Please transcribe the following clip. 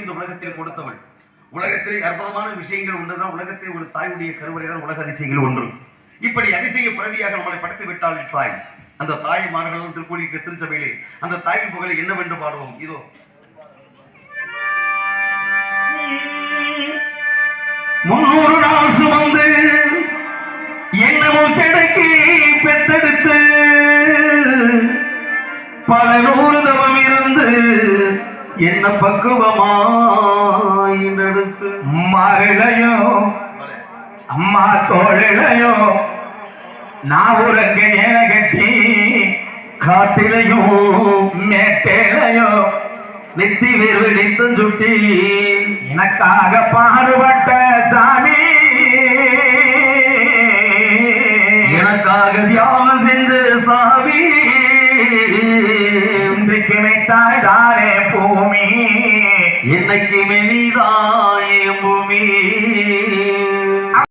இந்த உலகத்தில் கொடுத்தவள். உலகத்திலே அற்புதமான விஷயங்கள் ஒன்றுதான். உலகத்தில் ஒரு தாயுடைய கருவறை தான் உலக அதிசயங்கள் ஒன்று. இப்படி அதிசய பிறவியாக நம்மளை படைத்து விட்டாள் தாய். அந்த தாய்மார்களும் திருக்கோயிலுக்கு திருச்சபையிலே அந்த தாயின் புகழை என்னவென்று பாடுவோம். இதோ 300 நாள் சுமந்து என்னமோ செடக்கி பெத்தெடுத்து பல நூறு தவம் இருந்து என்ன பக்குவமாயினடுத்து மாறிலையோ அம்மா தோழிலையோ நான் உறங்க நேர கட்டி காட்டிலையோ மேட்டேலையோ நெத்தி வேர்வை நித்தம் சுட்டி எனக்காக பாடுபட்ட சாமி எனக்காக தியாகம் செஞ்ச சாமி இன்றைக்கு வைத்தாய் தாரே பூமி என்னைக்குமே நீதான்